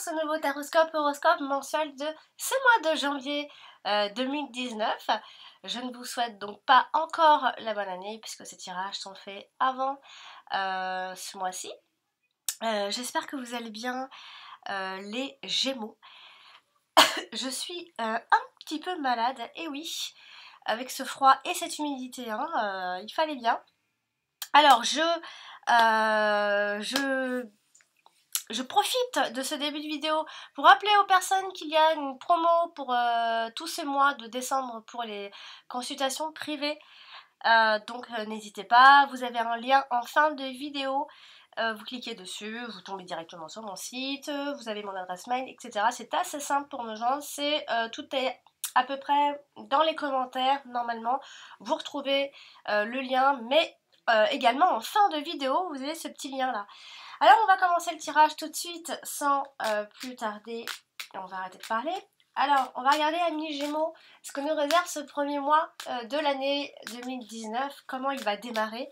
ce nouveau horoscope mensuel de ce mois de janvier 2019. Je ne vous souhaite donc pas encore la bonne année puisque ces tirages sont faits avant ce mois-ci. J'espère que vous allez bien les Gémeaux. Je suis un petit peu malade, et oui, avec ce froid et cette humidité, hein, il fallait bien. Alors je profite de ce début de vidéo pour rappeler aux personnes qu'il y a une promo pour tous ces mois de décembre pour les consultations privées. Donc n'hésitez pas, vous avez un lien en fin de vidéo, vous cliquez dessus, vous tombez directement sur mon site, vous avez mon adresse mail, etc. C'est assez simple pour me joindre, tout est à peu près dans les commentaires normalement, vous retrouvez le lien, mais également en fin de vidéo vous avez ce petit lien là. Alors on va commencer le tirage tout de suite sans plus tarder, on va arrêter de parler. Alors on va regarder, amis Gémeaux, ce que nous réserve ce premier mois de l'année 2019, comment il va démarrer,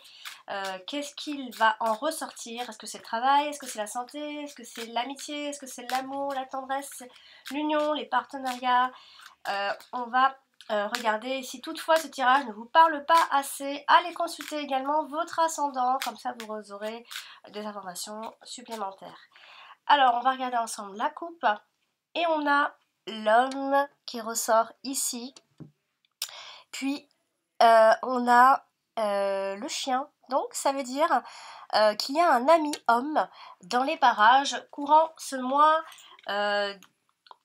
qu'est-ce qu'il va en ressortir, est-ce que c'est le travail, est-ce que c'est la santé, est-ce que c'est l'amitié, est-ce que c'est l'amour, la tendresse, l'union, les partenariats. On va regardez, si toutefois ce tirage ne vous parle pas assez, allez consulter également votre ascendant, comme ça vous aurez des informations supplémentaires. Alors, on va regarder ensemble la coupe, et on a l'homme qui ressort ici, puis on a le chien, donc ça veut dire qu'il y a un ami homme dans les parages courant ce mois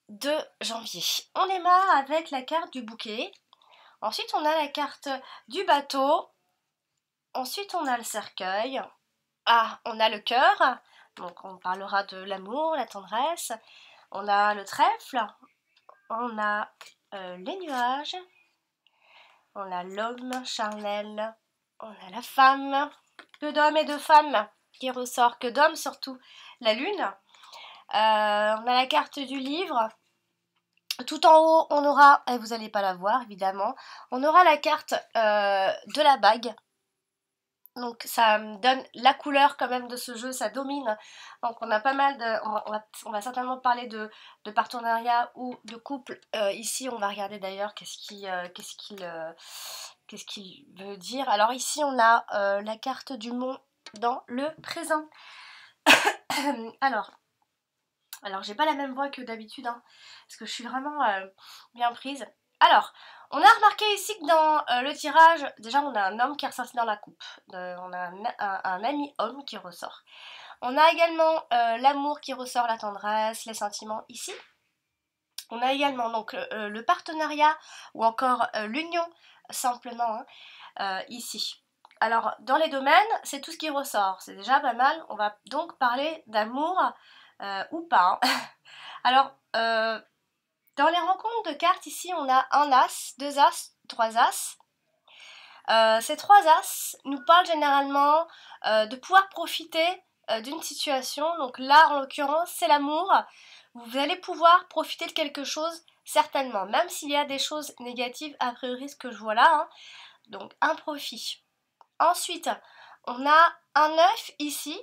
de janvier. On démarre avec la carte du bouquet. Ensuite, on a la carte du bateau. Ensuite, on a le cercueil. Ah, on a le cœur. Donc, on parlera de l'amour, la tendresse. On a le trèfle. On a les nuages. On a l'homme charnel. On a la femme. Que d'hommes et de femmes qui ressort. Que d'hommes surtout. La lune. On a la carte du livre. Tout en haut, on aura, et vous n'allez pas la voir évidemment, on aura la carte de la bague. Donc ça me donne la couleur quand même de ce jeu, ça domine. Donc on a pas mal de... On va certainement parler de partenariat ou de couple. Ici on va regarder d'ailleurs qu'est-ce qu'il veut dire. Alors ici on a la carte du mont dans le présent. Alors j'ai pas la même voix que d'habitude, hein, parce que je suis vraiment bien prise. Alors, on a remarqué ici que dans le tirage, déjà on a un homme qui est ressorti dans la coupe. On a un ami homme qui ressort. On a également l'amour qui ressort, la tendresse, les sentiments ici. On a également donc le partenariat ou encore l'union simplement, hein, ici. Alors dans les domaines, c'est tout ce qui ressort, c'est déjà pas mal. On va donc parler d'amour ou pas, hein. Alors dans les rencontres de cartes ici, on a un as, deux as, trois as. Ces trois as nous parlent généralement de pouvoir profiter d'une situation. Donc là, en l'occurrence, c'est l'amour. Vous allez pouvoir profiter de quelque chose, certainement, même s'il y a des choses négatives, a priori, ce que je vois là, hein. Donc un profit. Ensuite, on a un 9 ici.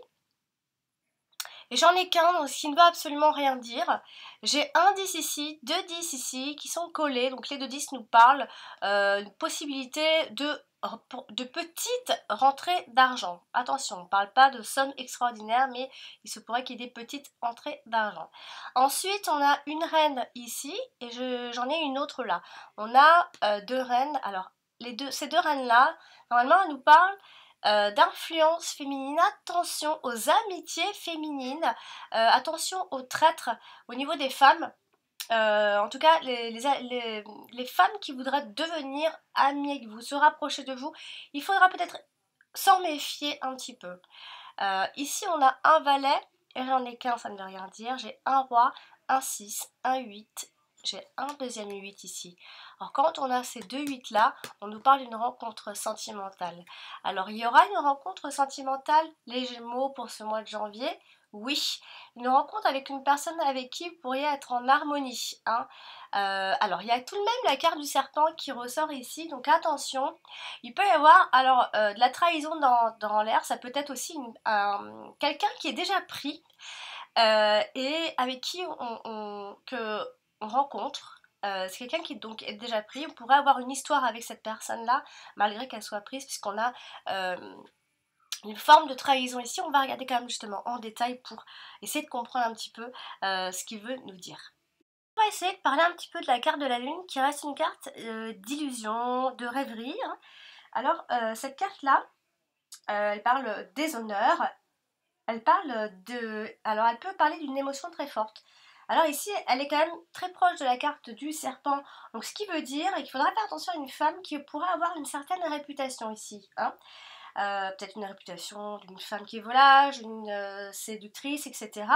Et j'en ai qu'un, donc ce qui ne veut absolument rien dire. J'ai un 10 ici, deux 10 ici, qui sont collés. Donc les deux 10 nous parlent une possibilité de petites rentrées d'argent. Attention, on ne parle pas de sommes extraordinaires, mais il se pourrait qu'il y ait des petites entrées d'argent. Ensuite, on a une reine ici, et j'en ai une autre là. On a deux reines. Alors, ces deux reines-là, normalement, elles nous parlent d'influence féminine. Attention aux amitiés féminines, attention aux traîtres au niveau des femmes. En tout cas, les femmes qui voudraient devenir amies avec vous, se rapprocher de vous, il faudra peut-être s'en méfier un petit peu. Ici, on a un valet, et j'en ai qu'un, ça ne veut rien dire. J'ai un roi, un 6, un 8. J'ai un deuxième 8 ici. Alors quand on a ces deux 8 là, on nous parle d'une rencontre sentimentale. Alors il y aura une rencontre sentimentale, les Gémeaux, pour ce mois de janvier. Oui, une rencontre avec une personne avec qui vous pourriez être en harmonie, hein. Alors il y a tout de même la carte du serpent qui ressort ici, donc attention. Il peut y avoir alors de la trahison dans l'air, ça peut être aussi quelqu'un qui est déjà pris. et avec qui on rencontre. C'est quelqu'un qui donc est déjà pris. On pourrait avoir une histoire avec cette personne-là, malgré qu'elle soit prise, puisqu'on a une forme de trahison ici. On va regarder quand même justement en détail pour essayer de comprendre un petit peu ce qu'il veut nous dire. On va essayer de parler un petit peu de la carte de la lune, qui reste une carte d'illusion, de rêverie, hein. Alors, cette carte-là, elle parle des honneurs, elle parle de... Alors, elle peut parler d'une émotion très forte. Alors ici, elle est quand même très proche de la carte du serpent, donc ce qui veut dire qu'il faudra faire attention à une femme qui pourrait avoir une certaine réputation ici, hein. Peut-être une réputation d'une femme qui est volage, une séductrice, etc.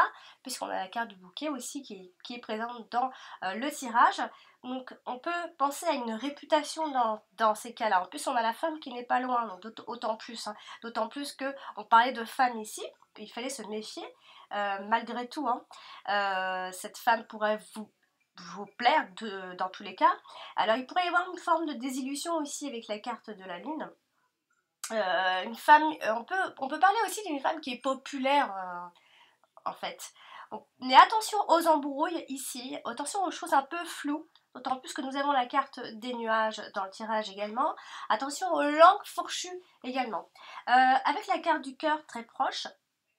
Puisqu'on a la carte du bouquet aussi qui est présente dans le tirage. Donc on peut penser à une réputation dans ces cas-là. En plus on a la femme qui n'est pas loin, donc d'autant plus. Hein. D'autant plus qu'on parlait de femme ici, il fallait se méfier. Malgré tout, hein, cette femme pourrait vous plaire dans tous les cas. Alors il pourrait y avoir une forme de désillusion aussi avec la carte de la lune. Une femme, on peut parler aussi d'une femme qui est populaire en fait. Mais attention aux embrouilles ici, attention aux choses un peu floues, d'autant plus que nous avons la carte des nuages dans le tirage également. Attention aux langues fourchues également. Avec la carte du cœur très proche,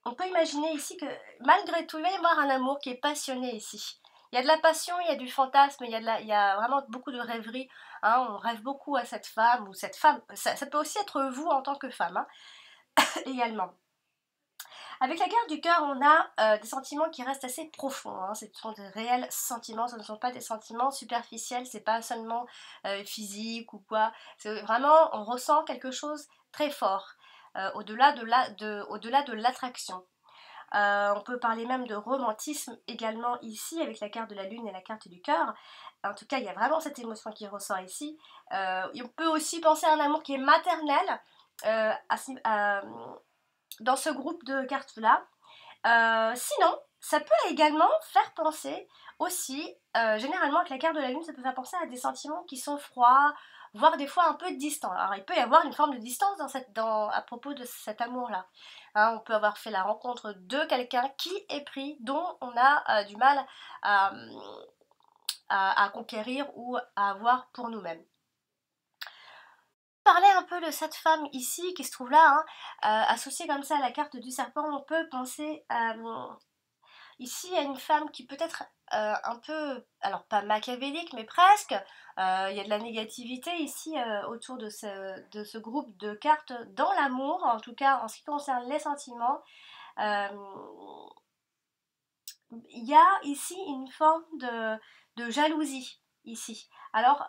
on peut imaginer ici que malgré tout, il va y avoir un amour qui est passionné ici. Il y a de la passion, il y a du fantasme, il y a vraiment beaucoup de rêverie. Hein, on rêve beaucoup à cette femme ou cette femme. Ça peut aussi être vous en tant que femme, hein, également. Avec la carte du cœur, on a des sentiments qui restent assez profonds. Hein. Ce sont des réels sentiments, ce ne sont pas des sentiments superficiels, c'est pas seulement physique ou quoi. C'est vraiment, on ressent quelque chose très fort, au-delà de l'attraction. On peut parler même de romantisme également ici avec la carte de la lune et la carte du cœur. En tout cas, il y a vraiment cette émotion qui ressort ici. On peut aussi penser à un amour qui est maternel dans ce groupe de cartes-là. Sinon, ça peut également faire penser aussi, généralement avec la carte de la lune, ça peut faire penser à des sentiments qui sont froids, voire des fois un peu distants. Alors il peut y avoir une forme de distance à propos de cet amour-là. Hein, on peut avoir fait la rencontre de quelqu'un qui est pris, dont on a du mal à conquérir ou à avoir pour nous-mêmes. Parler un peu de cette femme ici qui se trouve là, hein, associée comme ça à la carte du serpent, on peut penser ici à une femme qui peut être un peu, alors pas machiavélique, mais presque. Il y a de la négativité ici autour de ce groupe de cartes dans l'amour, en tout cas en ce qui concerne les sentiments. Il y a ici une forme de jalousie ici. Alors,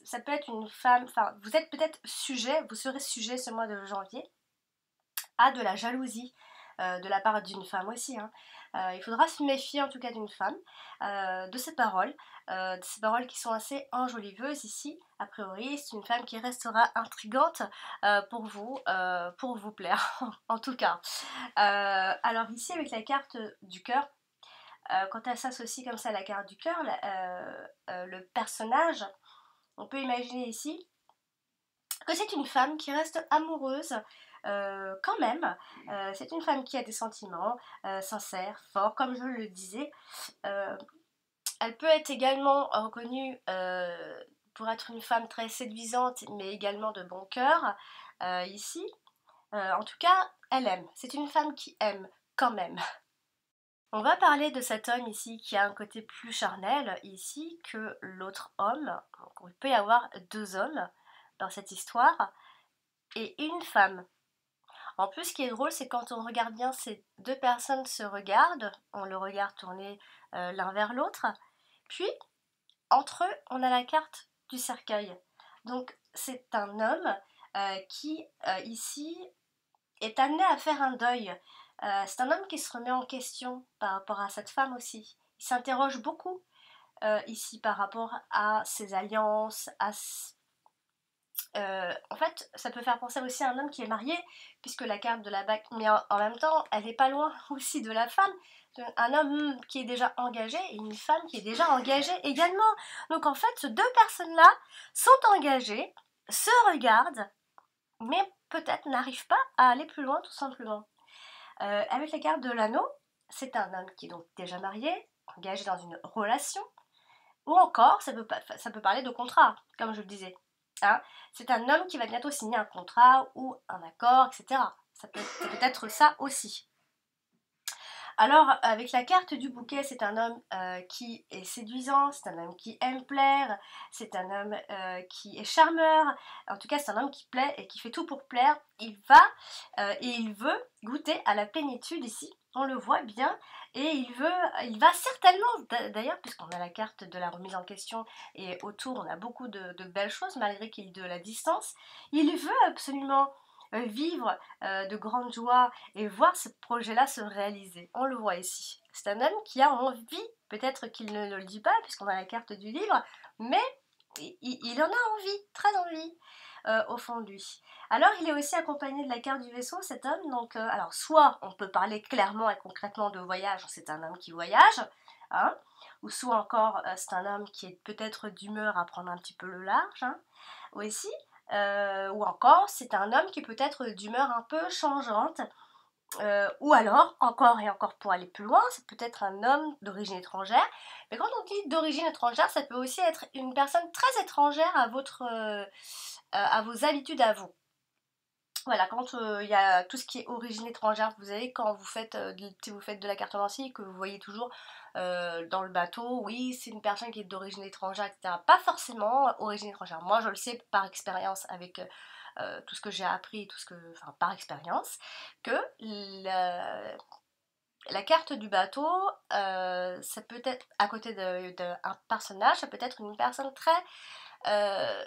ça peut être une femme, enfin, vous êtes peut-être sujet, vous serez sujet ce mois de janvier à de la jalousie de la part d'une femme aussi. Hein. Il faudra se méfier en tout cas d'une femme, de ses paroles qui sont assez enjoliveuses ici. A priori, c'est une femme qui restera intrigante pour vous plaire, en tout cas. Alors ici, avec la carte du cœur, quand elle s'associe comme ça à la carte du cœur, le personnage, on peut imaginer ici que c'est une femme qui reste amoureuse quand même. C'est une femme qui a des sentiments sincères, forts, comme je le disais. Elle peut être également reconnue pour être une femme très séduisante, mais également de bon cœur ici. En tout cas, elle aime. C'est une femme qui aime quand même. On va parler de cet homme ici qui a un côté plus charnel ici que l'autre homme. Donc, il peut y avoir deux hommes dans cette histoire et une femme. En plus, ce qui est drôle, c'est quand on regarde bien, ces deux personnes se regardent, on le regarde tourner l'un vers l'autre, puis entre eux, on a la carte du cercueil. Donc c'est un homme qui ici est amené à faire un deuil. C'est un homme qui se remet en question par rapport à cette femme aussi. Il s'interroge beaucoup ici par rapport à ses alliances, en fait, ça peut faire penser aussi à un homme qui est marié, puisque la carte de la bague, mais en même temps, elle n'est pas loin aussi de la femme. Un homme qui est déjà engagé et une femme qui est déjà engagée également. Donc en fait, ces deux personnes-là sont engagées, se regardent, mais peut-être n'arrivent pas à aller plus loin tout simplement. Avec la carte de l'anneau, c'est un homme qui est donc déjà marié, engagé dans une relation, ou encore, ça peut parler de contrat, comme je le disais. Hein. C'est un homme qui va bientôt signer un contrat ou un accord, etc. Ça peut être ça aussi. Alors, avec la carte du bouquet, c'est un homme qui est séduisant, c'est un homme qui aime plaire, c'est un homme qui est charmeur, en tout cas c'est un homme qui plaît et qui fait tout pour plaire. Il va et il veut goûter à la plénitude ici, on le voit bien, et il va certainement, d'ailleurs, puisqu'on a la carte de la remise en question et autour on a beaucoup de belles choses malgré qu'il y ait de la distance, il veut absolument vivre de grandes joies et voir ce projet-là se réaliser. On le voit ici. C'est un homme qui a envie, peut-être qu'il ne le dit pas puisqu'on a la carte du livre, mais il en a envie, très envie. Au fond de lui. Alors il est aussi accompagné de la carte du vaisseau, cet homme, donc alors soit on peut parler clairement et concrètement de voyage, c'est un homme qui voyage, hein, ou soit encore c'est un homme qui est peut-être d'humeur à prendre un petit peu le large, hein, aussi, ou encore c'est un homme qui peut être d'humeur un peu changeante, ou alors, encore et encore pour aller plus loin, c'est peut-être un homme d'origine étrangère. Mais quand on dit d'origine étrangère, ça peut aussi être une personne très étrangère à vos habitudes à vous. Voilà, quand il y a tout ce qui est origine étrangère, vous savez, quand si vous faites de la cartomancie, que vous voyez toujours dans le bateau, oui, c'est une personne qui est d'origine étrangère, etc. Pas forcément origine étrangère. Moi, je le sais par expérience avec tout ce que j'ai appris, enfin, par expérience, que la carte du bateau, ça peut être, à côté d'un personnage, ça peut être une personne euh,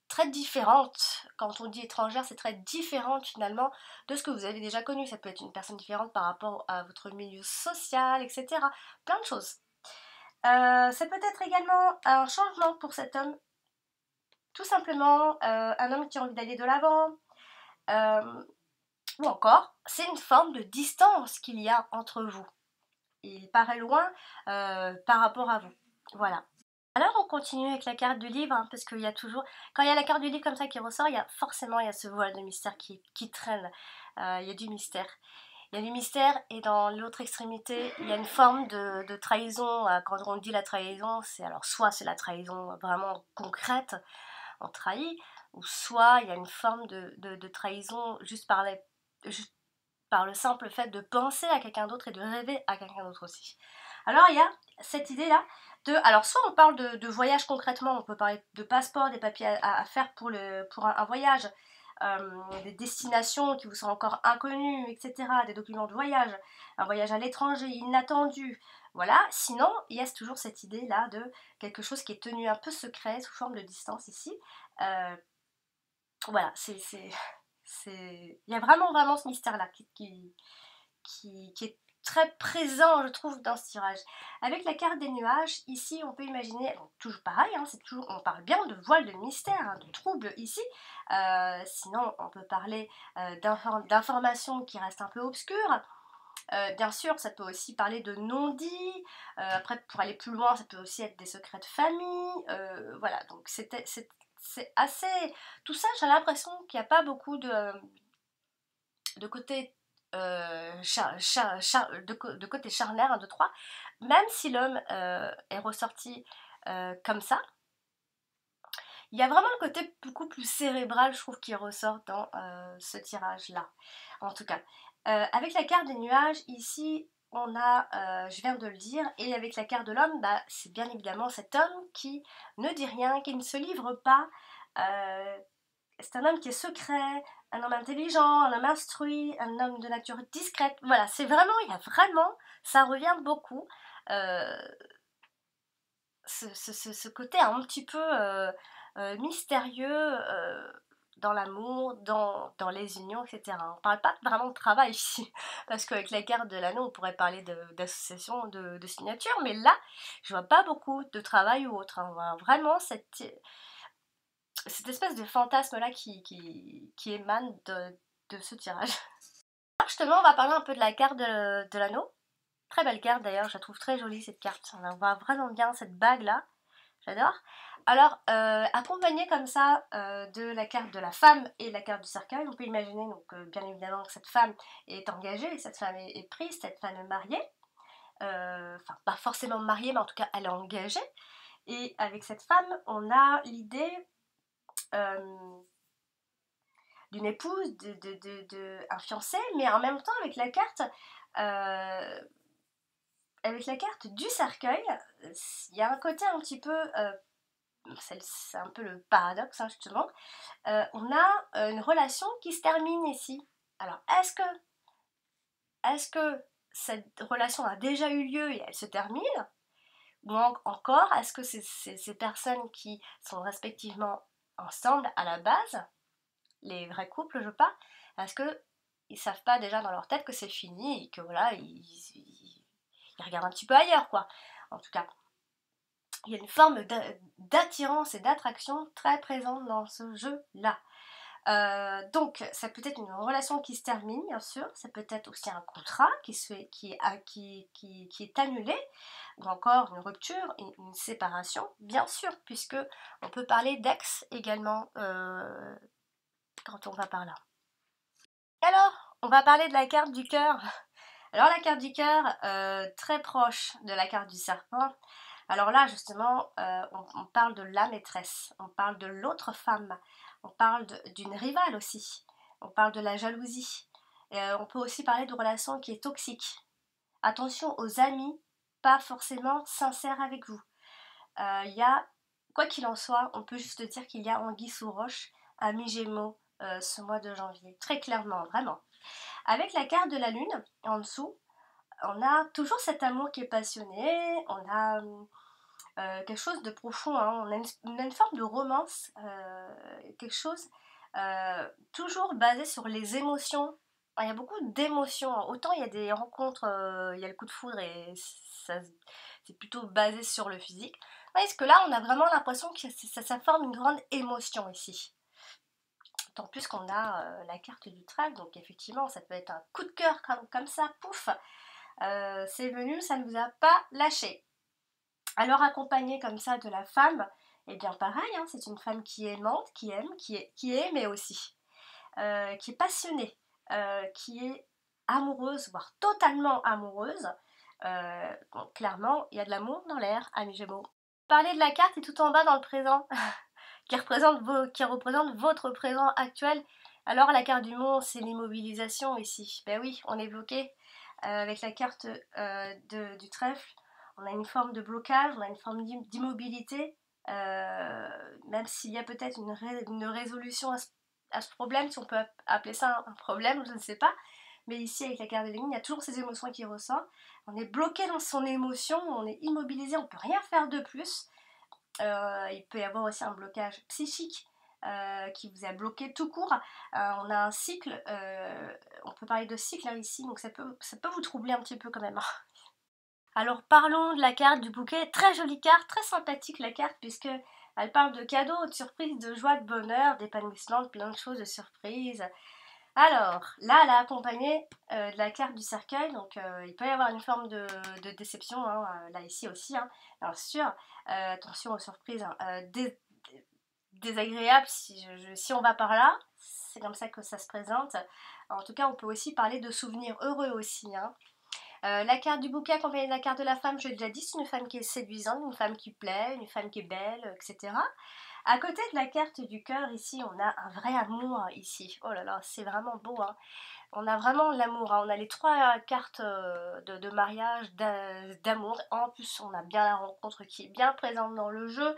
très différente. Quand on dit étrangère, c'est très différente finalement de ce que vous avez déjà connu. Ça peut être une personne différente par rapport à votre milieu social, etc. Plein de choses. Ça peut être également un changement pour cet homme. Tout simplement, un homme qui a envie d'aller de l'avant. Ou encore, c'est une forme de distance qu'il y a entre vous. Il paraît loin par rapport à vous. Voilà. Alors on continue avec la carte du livre, hein, parce qu'il y a toujours, quand il y a la carte du livre comme ça qui ressort, il y a ce voile de mystère qui traîne. Il y a du mystère. Il y a du mystère et dans l'autre extrémité, il y a une forme de trahison. Quand on dit la trahison, soit c'est la trahison vraiment concrète, on trahit, ou soit il y a une forme de trahison juste par le simple fait de penser à quelqu'un d'autre et de rêver à quelqu'un d'autre aussi. Alors il y a cette idée-là alors soit on parle de voyage concrètement, on peut parler de passeport, des papiers à faire pour un voyage, des destinations qui vous sont encore inconnues, etc., des documents de voyage, un voyage à l'étranger inattendu, voilà. Sinon, il y a toujours cette idée-là de quelque chose qui est tenu un peu secret, sous forme de distance ici. Euh, voilà, il y a vraiment ce mystère-là qui est très présent, je trouve, dans ce tirage. Avec la carte des nuages, ici, on peut imaginer, bon, toujours pareil, hein, on parle bien de voile de mystère, hein, de trouble ici. Sinon, on peut parler d'informations qui restent un peu obscures. Bien sûr, ça peut aussi parler de non-dits. Après, pour aller plus loin, ça peut aussi être des secrets de famille. Voilà, donc c'est assez... Tout ça, j'ai l'impression qu'il n'y a pas beaucoup de côté de côté charnaire, 1, 2, 3, même si l'homme est ressorti comme ça, il y a vraiment le côté beaucoup plus cérébral, je trouve, qui ressort dans ce tirage-là. En tout cas, avec la carte des nuages, ici, on a, je viens de le dire, et avec la carte de l'homme, bah, c'est bien évidemment cet homme qui ne dit rien, qui ne se livre pas. C'est un homme qui est secret, un homme intelligent, un homme instruit, un homme de nature discrète. Voilà, il y a vraiment, ça revient beaucoup. Euh, ce côté un petit peu mystérieux dans l'amour, dans les unions, etc. On ne parle pas vraiment de travail ici, parce qu'avec la carte de l'anneau, on pourrait parler d'association, de signature, mais là, je vois pas beaucoup de travail ou autre. Hein. On voit vraiment cette espèce de fantasme-là qui émane de ce tirage. Alors justement, on va parler un peu de la carte de l'anneau. Très belle carte d'ailleurs, je la trouve très jolie cette carte. On voit vraiment bien cette bague-là. J'adore. Alors, accompagné comme ça de la carte de la femme et la carte du cercueil, on peut imaginer donc bien évidemment que cette femme est engagée, cette femme est prise, cette femme est mariée, enfin pas forcément mariée, mais en tout cas elle est engagée. Et avec cette femme, on a l'idée euh, d'une épouse, un fiancé, mais en même temps euh, avec la carte du cercueil, il y a un côté un petit peu, c'est un peu le paradoxe hein, justement, on a une relation qui se termine ici. Alors est-ce que cette relation a déjà eu lieu et elle se termine? Ou encore, est-ce que ces personnes qui sont respectivement ensemble à la base, les vrais couples, je parle, est-ce que ils savent pas déjà dans leur tête que c'est fini et que voilà, ils regardent un petit peu ailleurs, quoi. En tout cas, il y a une forme d'attirance et d'attraction très présente dans ce jeu-là. Donc, ça peut être une relation qui se termine, bien sûr, ça peut être aussi un contrat qui est annulé, ou encore une rupture, une séparation, bien sûr, puisque on peut parler d'ex également quand on va par là. Alors, on va parler de la carte du cœur. Alors la carte du cœur, très proche de la carte du serpent. Alors là, justement, on parle de la maîtresse, on parle de l'autre femme, on parle d'une rivale aussi, on parle de la jalousie. On peut aussi parler de relation qui est toxique. Attention aux amis, pas forcément sincères avec vous. Il y a, quoi qu'il en soit, on peut juste dire qu'il y a anguille sous roche, amis Gémeaux, ce mois de janvier. Très clairement, vraiment. Avec la carte de la lune, en dessous, on a toujours cet amour qui est passionné, on a quelque chose de profond, hein, on a une forme de romance, quelque chose toujours basé sur les émotions. Il y a beaucoup d'émotions, autant il y a des rencontres, il y a le coup de foudre et c'est plutôt basé sur le physique. Parce que là, on a vraiment l'impression que ça forme une grande émotion ici. Tant plus qu'on a la carte du trèfle, donc effectivement, ça peut être un coup de cœur comme ça, pouf, c'est venu, ça ne vous a pas lâché. Alors accompagnée comme ça de la femme, et bien pareil, hein, c'est une femme qui est aimante, qui aime, qui est aimée aussi, qui est passionnée, qui est amoureuse, voire totalement amoureuse. Bon, clairement, il y a de l'amour dans l'air, amis Gémeaux. Parler de la carte est tout en bas dans le présent, qui représente votre présent actuel. Alors la carte du monde, c'est l'immobilisation ici. Ben oui, on est bloqué. Avec la carte du trèfle, on a une forme de blocage, on a une forme d'immobilité, même s'il y a peut-être une résolution à ce problème, si on peut appeler ça un problème, je ne sais pas. Mais ici, avec la carte de ligne, il y a toujours ces émotions qui ressortent. On est bloqué dans son émotion, on est immobilisé, on ne peut rien faire de plus. Il peut y avoir aussi un blocage psychique qui vous a bloqué tout court. On a un cycle, on peut parler de cycle hein, ici, donc ça peut vous troubler un petit peu quand même. Alors parlons de la carte du bouquet, très jolie carte, très sympathique la carte puisque elle parle de cadeaux, de surprises, de joie, de bonheur, d'épanouissement, de plein de choses, de surprises. Alors, là, elle a accompagné de la carte du cercueil, donc il peut y avoir une forme de déception, hein, là ici aussi, hein, bien sûr. Attention aux surprises hein, désagréables si on va par là, c'est comme ça que ça se présente. En tout cas, on peut aussi parler de souvenirs heureux aussi. Hein. La carte du bouquet accompagnée de la carte de la femme, je l'ai déjà dit, c'est une femme qui est séduisante, une femme qui plaît, une femme qui est belle, etc. À côté de la carte du cœur, ici, on a un vrai amour, ici. Oh là là, c'est vraiment beau, hein. On a vraiment l'amour, hein. On a les trois cartes de mariage, d'amour. En plus, on a bien la rencontre qui est bien présente dans le jeu.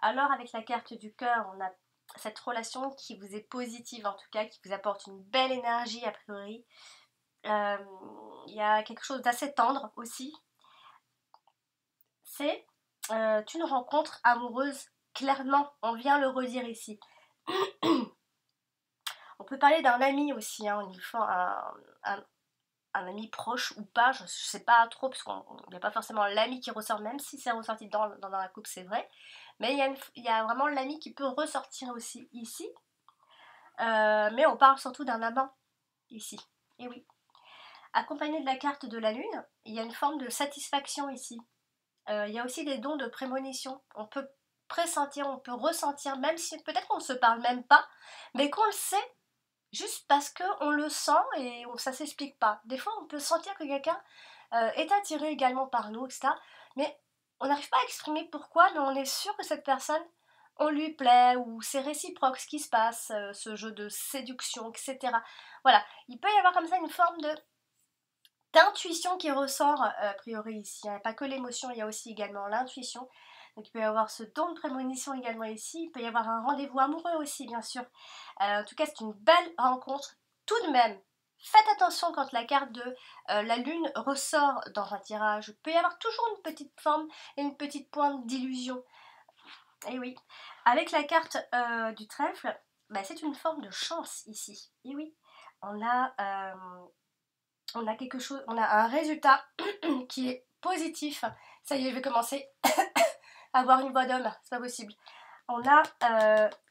Alors, avec la carte du cœur, on a cette relation qui vous est positive, en tout cas, qui vous apporte une belle énergie, a priori. Il y a quelque chose d'assez tendre aussi. C'est une rencontre amoureuse, clairement, on vient le redire ici. On peut parler d'un ami aussi, hein, un ami proche ou pas, je ne sais pas trop, parce qu'il n'y a pas forcément l'ami qui ressort, même si c'est ressorti dans la coupe, c'est vrai. Mais il y a vraiment l'ami qui peut ressortir aussi ici. Mais on parle surtout d'un amant ici. Et oui. Accompagné de la carte de la lune, il y a une forme de satisfaction ici. Il y a aussi des dons de prémonition. On peut pressentir, on peut ressentir, même si peut-être qu'on ne se parle même pas, mais qu'on le sait juste parce qu'on le sent et ça s'explique pas. Des fois, on peut sentir que quelqu'un est attiré également par nous, etc. Mais on n'arrive pas à exprimer pourquoi, mais on est sûr que cette personne, on lui plaît, ou c'est réciproque ce qui se passe, ce jeu de séduction, etc. Voilà, il peut y avoir comme ça une forme d'intuition qui ressort a priori ici. Il n'y a pas que l'émotion, il y a aussi également l'intuition. Donc il peut y avoir ce don de prémonition également ici. Il peut y avoir un rendez-vous amoureux aussi, bien sûr. En tout cas, c'est une belle rencontre. Tout de même, faites attention quand la carte de la lune ressort dans un tirage. Il peut y avoir toujours une petite forme et une petite pointe d'illusion. Et oui, avec la carte du trèfle, bah, c'est une forme de chance ici. Et oui, on a, quelque chose, on a un résultat qui est positif. Ça y est, je vais commencer à avoir une voix d'homme, c'est pas possible. On a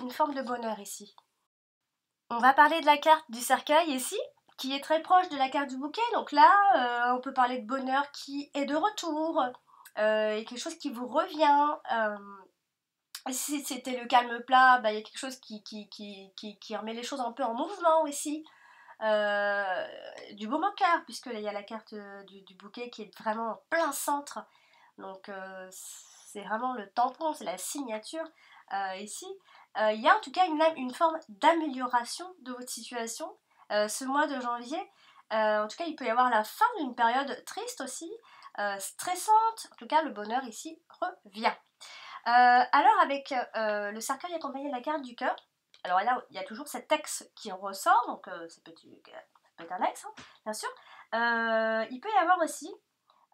une forme de bonheur ici. On va parler de la carte du cercueil ici, qui est très proche de la carte du bouquet. Donc là, on peut parler de bonheur qui est de retour, et quelque chose qui vous revient. Si c'était le calme plat, bah, il y a quelque chose qui remet les choses un peu en mouvement aussi. Du beau moqueur, puisque là, il y a la carte du bouquet qui est vraiment en plein centre. Donc c'est vraiment le tampon, c'est la signature ici. Il y a en tout cas une forme d'amélioration de votre situation ce mois de janvier. En tout cas, il peut y avoir la fin d'une période triste aussi, stressante. En tout cas, le bonheur ici revient. Alors avec le cercueil accompagné de la carte du cœur, alors là il y a toujours cet ex qui ressort, donc ça peut être un ex, hein, bien sûr. Il peut y avoir aussi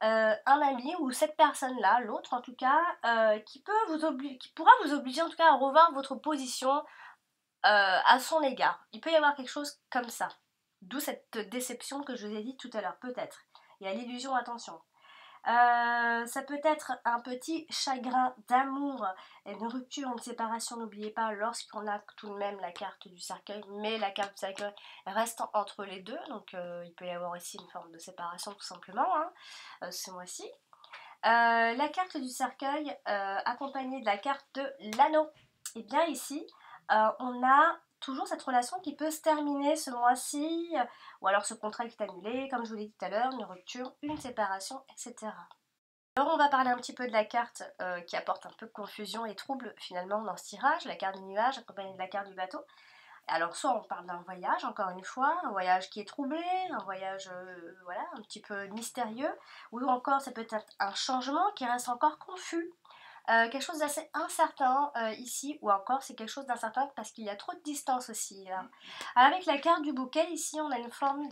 un ami ou cette personne-là, l'autre en tout cas, qui pourra vous obliger en tout cas à revoir votre position à son égard. Il peut y avoir quelque chose comme ça. D'où cette déception que je vous ai dit tout à l'heure, peut-être. Il y a l'illusion, attention. Ça peut être un petit chagrin d'amour, une rupture, une séparation, n'oubliez pas, lorsqu'on a tout de même la carte du cercueil, mais la carte du cercueil reste entre les deux, donc il peut y avoir aussi une forme de séparation tout simplement, hein, ce mois-ci. La carte du cercueil accompagnée de la carte de l'anneau. Et bien ici, on a toujours cette relation qui peut se terminer ce mois-ci, ou alors ce contrat qui est annulé, comme je vous l'ai dit tout à l'heure, une rupture, une séparation, etc. Alors on va parler un petit peu de la carte qui apporte un peu de confusion et trouble finalement dans ce tirage, la carte du nuage accompagnée de la carte du bateau. Alors soit on parle d'un voyage, encore une fois, un voyage qui est troublé, un voyage voilà, un petit peu mystérieux, ou encore ça peut être un changement qui reste encore confus, quelque chose d'assez incertain ici, ou encore c'est quelque chose d'incertain parce qu'il y a trop de distance aussi. Là. Avec la carte du bouquet, ici on a une forme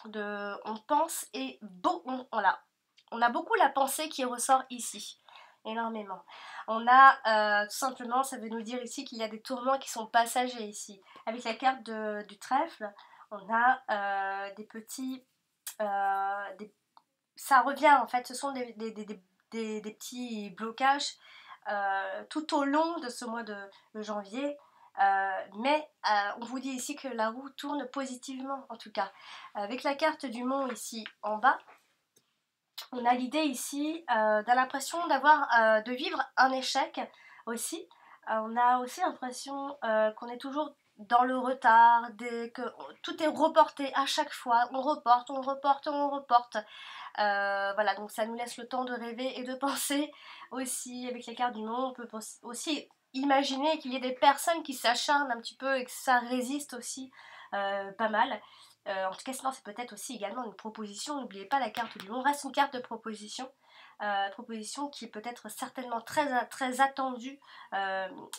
on pense et on a beaucoup la pensée qui ressort ici, énormément. On a tout simplement, ça veut nous dire ici qu'il y a des tourments qui sont passagers ici. Avec la carte du trèfle, on a des petits... ça revient en fait, ce sont des petits blocages tout au long de ce mois de janvier. Mais on vous dit ici que la roue tourne positivement en tout cas. Avec la carte du mont ici en bas, on a l'idée ici l'impression de vivre un échec aussi. On a aussi l'impression qu'on est toujours dans le retard, que tout est reporté à chaque fois. On reporte, on reporte, on reporte. Voilà, donc ça nous laisse le temps de rêver et de penser aussi. Avec les cartes du monde, on peut aussi imaginer qu'il y ait des personnes qui s'acharnent un petit peu et que ça résiste aussi pas mal. En tout cas, sinon, c'est peut-être aussi également une proposition. N'oubliez pas, la carte du monde reste une carte de proposition. Proposition qui est peut-être certainement très attendue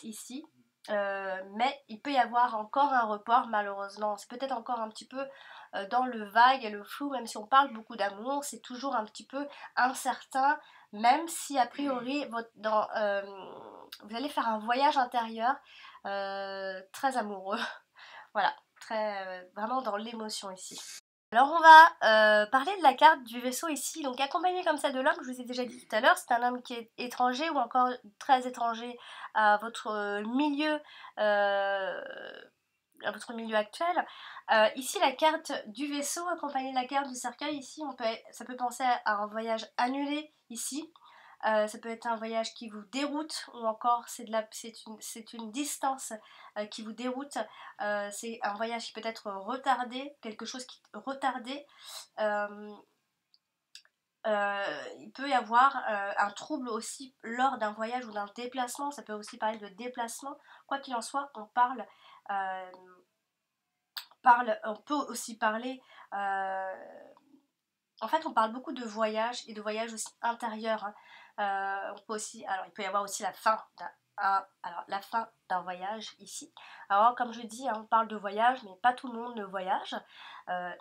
ici. Mais il peut y avoir encore un report malheureusement. C'est peut-être encore un petit peu dans le vague et le flou, même si on parle beaucoup d'amour, c'est toujours un petit peu incertain, même si a priori vous allez faire un voyage intérieur très amoureux. Voilà, vraiment dans l'émotion ici. Alors on va parler de la carte du vaisseau ici, donc accompagné comme ça de l'homme, je vous ai déjà dit tout à l'heure, c'est un homme qui est étranger ou encore très étranger à votre milieu, actuel. Ici la carte du vaisseau accompagnée de la carte du cercueil, ici ça peut penser à un voyage annulé ici. Ça peut être un voyage qui vous déroute, ou encore c'est une distance qui vous déroute. C'est un voyage qui peut être retardé, quelque chose qui retardé. Euh, il peut y avoir un trouble aussi lors d'un voyage ou d'un déplacement. Ça peut aussi parler de déplacement. Quoi qu'il en soit, euh, on peut aussi parler. En fait, on parle beaucoup de voyage et de voyage aussi intérieur, hein. On peut aussi, alors il peut y avoir aussi la fin d'un voyage ici. Alors comme je dis, hein, on parle de voyage, mais pas tout le monde ne voyage.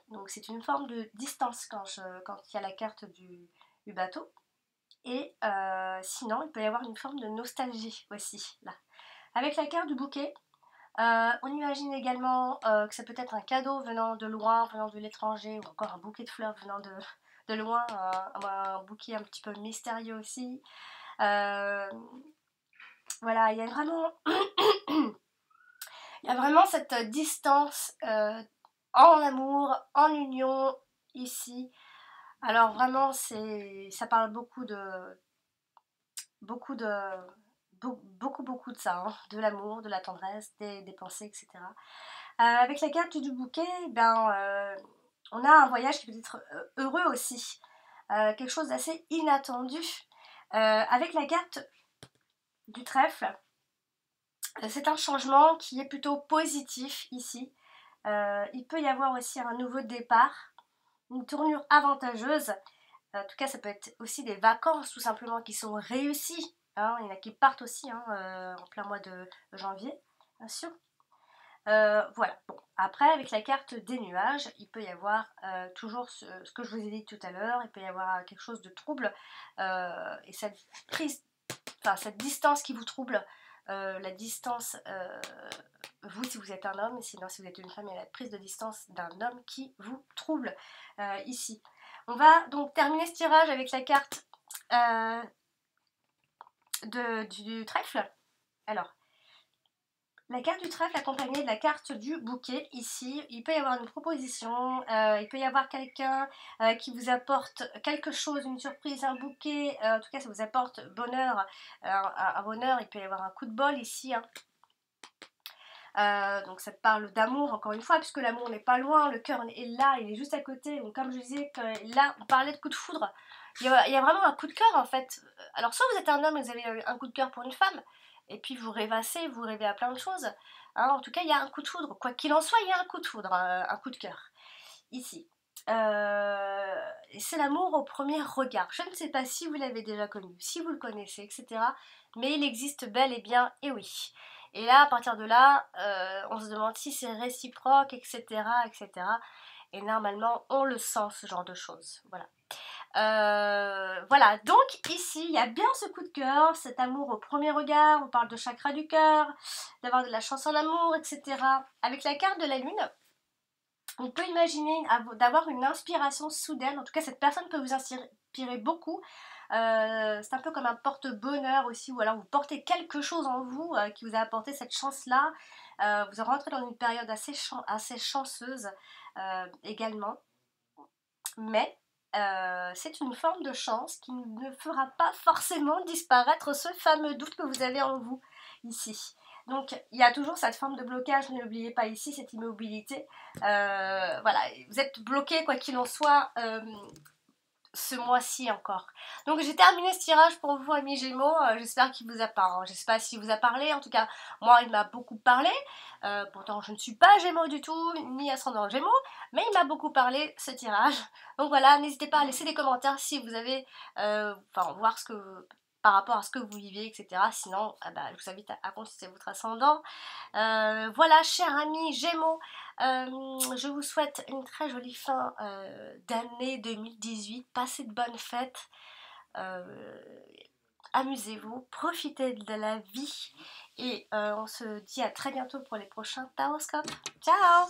Donc c'est une forme de distance quand il y a la carte du bateau. Et sinon, il peut y avoir une forme de nostalgie aussi, là. Avec la carte du bouquet, on imagine également que ça peut être un cadeau venant de loin, venant de l'étranger, ou encore un bouquet de fleurs venant de loin, un bouquet un petit peu mystérieux aussi. Euh, voilà, il y a vraiment cette distance en amour, en union ici. Alors vraiment, ça parle beaucoup de, beaucoup de ça, hein, de l'amour, de la tendresse, des pensées, etc. Avec la carte du bouquet, ben, on a un voyage qui peut être heureux aussi, quelque chose d'assez inattendu. Avec la carte du trèfle, c'est un changement qui est plutôt positif ici. Il peut y avoir aussi un nouveau départ, une tournure avantageuse. En tout cas, ça peut être aussi des vacances tout simplement qui sont réussies, hein. Il y en a qui partent aussi, hein, en plein mois de janvier, bien sûr. Voilà. Bon. Après, avec la carte des nuages, il peut y avoir toujours ce que je vous ai dit tout à l'heure, il peut y avoir quelque chose de trouble, et cette distance qui vous trouble, la distance, vous si vous êtes un homme, et sinon si vous êtes une femme, il y a la prise de distance d'un homme qui vous trouble ici. On va donc terminer ce tirage avec la carte du trèfle. Alors, la carte du trèfle accompagnée de la carte du bouquet, ici, il peut y avoir une proposition, il peut y avoir quelqu'un qui vous apporte quelque chose, une surprise, un bouquet, en tout cas ça vous apporte bonheur, un bonheur, il peut y avoir un coup de bol ici, hein. Donc ça parle d'amour encore une fois, puisque l'amour n'est pas loin, le cœur est là, il est juste à côté. Donc comme je disais, là on parlait de coup de foudre, il y a vraiment un coup de cœur en fait. Alors soit vous êtes un homme et vous avez un coup de cœur pour une femme, et puis vous rêvassez, vous rêvez à plein de choses, hein. En tout cas il y a un coup de foudre, quoi qu'il en soit il y a un coup de foudre, un coup de cœur, ici. Et c'est l'amour au premier regard. Je ne sais pas si vous l'avez déjà connu, si vous le connaissez, etc. Mais il existe bel et bien, et oui. Et là, à partir de là, on se demande si c'est réciproque, etc., etc. Et normalement, on le sent, ce genre de choses. Voilà. Voilà, donc ici, il y a bien ce coup de cœur, cet amour au premier regard, on parle de chakra du cœur, d'avoir de la chance en amour, etc. Avec la carte de la lune, on peut imaginer d'avoir une inspiration soudaine, en tout cas cette personne peut vous inspirer beaucoup. C'est un peu comme un porte-bonheur aussi, ou alors vous portez quelque chose en vous qui vous a apporté cette chance-là. Vous rentrez dans une période assez chanceuse également, mais c'est une forme de chance qui ne fera pas forcément disparaître ce fameux doute que vous avez en vous ici. Donc il y a toujours cette forme de blocage, ne l'oubliez pas ici, cette immobilité. Voilà, vous êtes bloqué quoi qu'il en soit ce mois-ci encore. Donc j'ai terminé ce tirage pour vous amis Gémeaux, j'espère qu'il vous a parlé, je sais pas s'il vous a parlé, en tout cas moi il m'a beaucoup parlé, pourtant je ne suis pas Gémeaux du tout, ni ascendant Gémeaux, mais il m'a beaucoup parlé ce tirage. Donc voilà, n'hésitez pas à laisser des commentaires si vous avez, enfin voir par rapport à ce que vous vivez, etc. Sinon, bah, je vous invite à consulter votre ascendant. Voilà, chers amis Gémeaux, je vous souhaite une très jolie fin d'année 2018. Passez de bonnes fêtes. Amusez-vous, profitez de la vie. Et on se dit à très bientôt pour les prochains Taroscopes. Ciao!